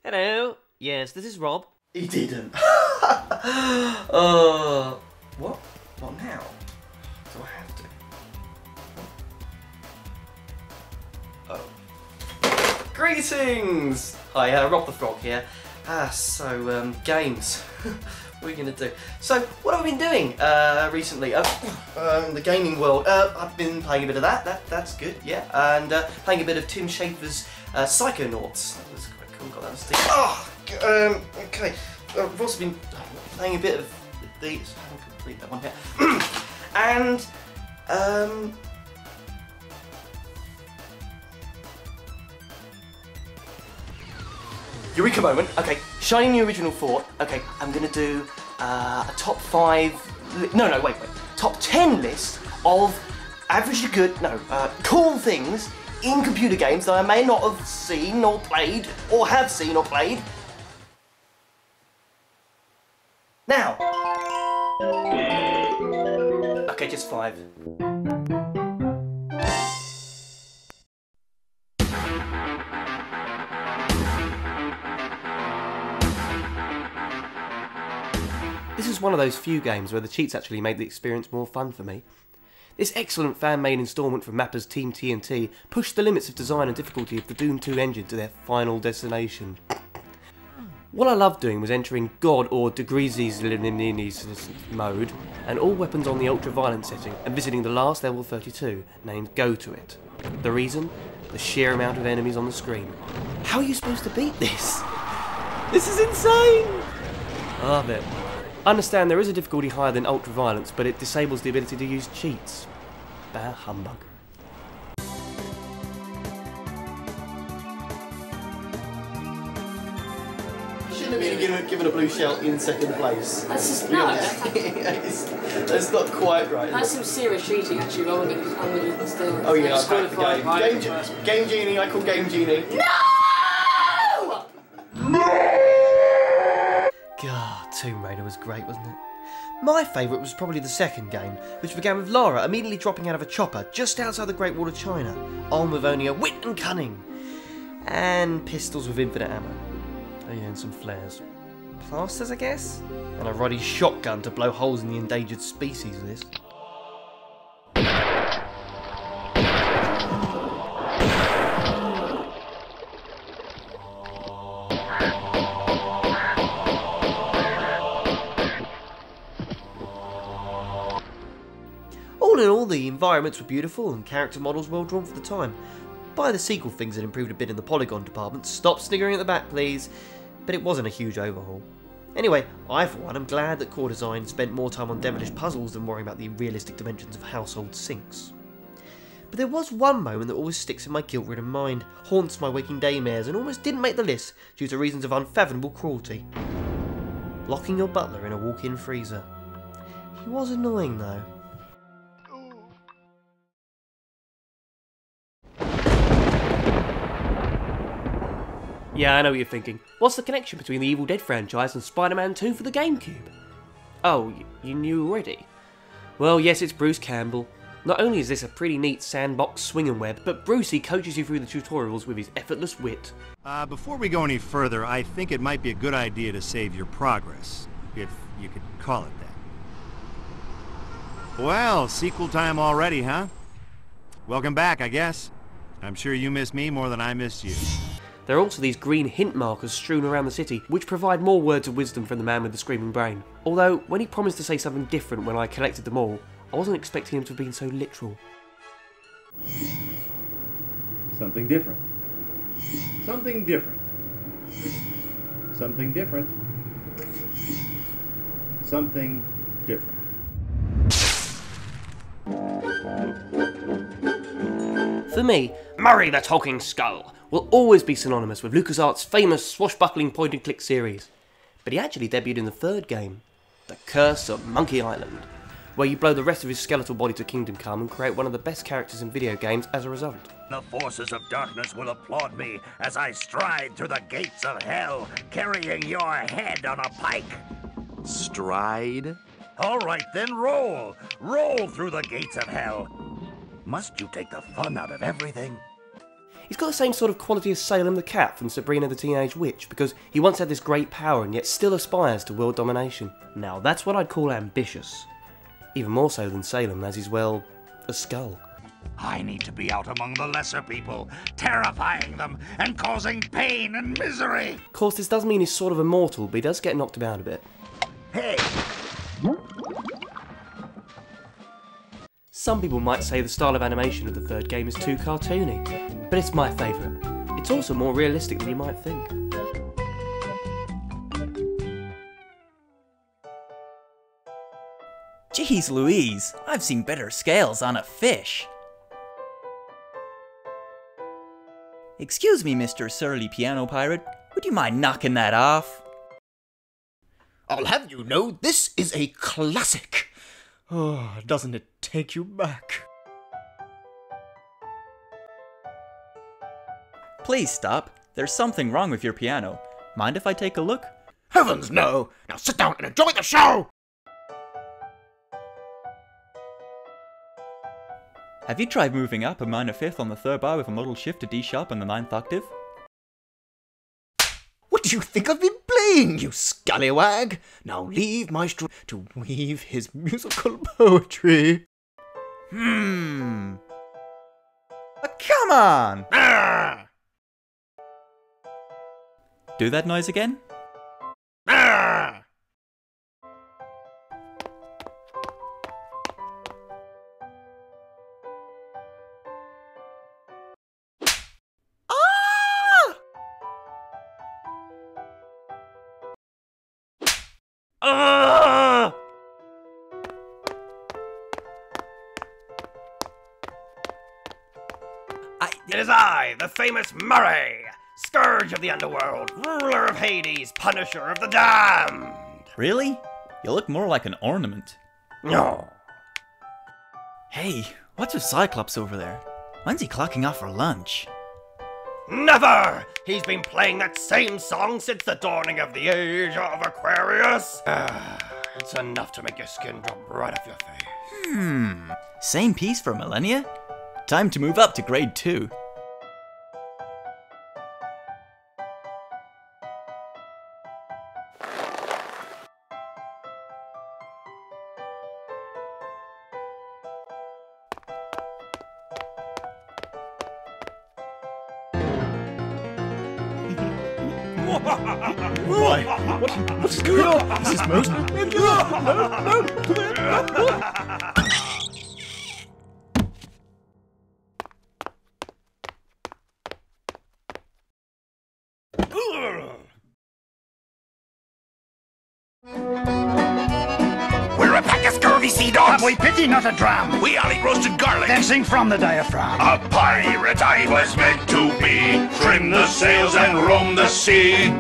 Hello. Yes, this is Rob. He didn't. What? What now? Do I have to? Oh. Greetings! Hi, Robthefrog here. Games. What are we going to do? So, what have I been doing recently? In the gaming world, I've been playing a bit of that's good, yeah. And playing a bit of Tim Schafer's Psychonauts. That was quite cool, got that stick. Okay. I've also been playing a bit of these. I haven't completed that one yet. And, Eureka moment. Okay, Shining the Original Thought. Okay, I'm gonna do a top 5. Wait. Top 10 list of average to good, cool things in computer games that I may not have seen or played, or have seen or played. Now. Okay, just 5. This is one of those few games where the cheats actually made the experience more fun for me. This excellent fan-made instalment from mappers Team TNT pushed the limits of design and difficulty of the Doom 2 engine to their final destination. What I loved doing was entering God or Degrees mode and all weapons on the ultra-violent setting and visiting the last level 32, named Go To It. The reason? The sheer amount of enemies on the screen. How are you supposed to beat this? This is insane! I love it. I understand there is a difficulty higher than ultra-violence, but it disables the ability to use cheats. Bah humbug. Shouldn't have been given a blue shell in second place. That's just no. That's not quite right. That's some serious cheating, actually. I'm gonna still. Oh yeah, I cracked the game. Game Genie. I call Game Genie. No! God, Tomb Raider was great, wasn't it? My favourite was probably the second game, which began with Lara immediately dropping out of a chopper just outside the Great Wall of China, armed with only a wit and cunning, and pistols with infinite ammo. Oh yeah, and some flares. Plasters, I guess? And a ruddy shotgun to blow holes in the endangered species list. All in all, the environments were beautiful and character models well drawn for the time. By the sequel, things had improved a bit in the polygon department. Stop sniggering at the back, please. But it wasn't a huge overhaul. Anyway, I for one am glad that Core Design spent more time on devilish puzzles than worrying about the realistic dimensions of household sinks. But there was one moment that always sticks in my guilt-ridden mind, haunts my waking daymares, and almost didn't make the list due to reasons of unfathomable cruelty. Locking your butler in a walk-in freezer. He was annoying though. Yeah, I know what you're thinking. What's the connection between the Evil Dead franchise and Spiderman 2 for the GameCube? Oh, you knew already? Well, yes, it's Bruce Campbell. Not only is this a pretty neat sandbox swinging web, but Brucey coaches you through the tutorials with his effortless wit. Before we go any further, I think it might be a good idea to save your progress, if you could call it that. Well, sequel time already, huh? Welcome back, I guess. I'm sure you miss me more than I missed you. There are also these green hint markers strewn around the city, which provide more words of wisdom from the man with the screaming brain. Although, when he promised to say something different when I collected them all, I wasn't expecting him to have been so literal. Something different. Something different. Something different. Something different. For me, Murray the Talking Skull will always be synonymous with LucasArts' famous swashbuckling point-and-click series. But he actually debuted in the third game, The Curse of Monkey Island, where you blow the rest of his skeletal body to Kingdom Come and create one of the best characters in video games as a result. The forces of darkness will applaud me as I stride through the gates of hell, carrying your head on a pike. Stride? All right then, roll. Roll through the gates of hell. Must you take the fun out of everything? He's got the same sort of quality as Salem the cat from Sabrina the Teenage Witch, because he once had this great power and yet still aspires to world domination. Now that's what I'd call ambitious. Even more so than Salem, as he's, well, a skull. I need to be out among the lesser people, terrifying them and causing pain and misery. Of course, this does mean he's sort of immortal, but he does get knocked about a bit. Hey! Some people might say the style of animation of the third game is too cartoony, but it's my favourite. It's also more realistic than you might think. Jeez Louise, I've seen better scales on a fish. Excuse me, Mr. Surly Piano Pirate, would you mind knocking that off? I'll have you know, this is a classic. Oh, doesn't it take you back? Please stop. There's something wrong with your piano. Mind if I take a look? Heavens no! Now sit down and enjoy the show! Have you tried moving up a minor fifth on the third bar with a modal shift to D sharp on the 9th octave? What do you think I've been playing, you scallywag? Now leave Maestro to weave his musical poetry. Come on! Ah! Do that noise again? Ah! It is I, the famous Murray, scourge of the underworld, ruler of Hades, punisher of the damned. Really? You look more like an ornament. No. Hey, what's with Cyclops over there? When's he clocking off for lunch? Never! He's been playing that same song since the dawning of the age of Aquarius. It's enough to make your skin drop right off your face. Same piece for millennia? Time to move up to grade 2. What's going on? This is most... We're a pack of scurvy sea dogs. Have we pity, not a dram? We all eat roasted garlic. Then sing from the diaphragm. A pirate I was meant to be. Trim the sails and roam the sea.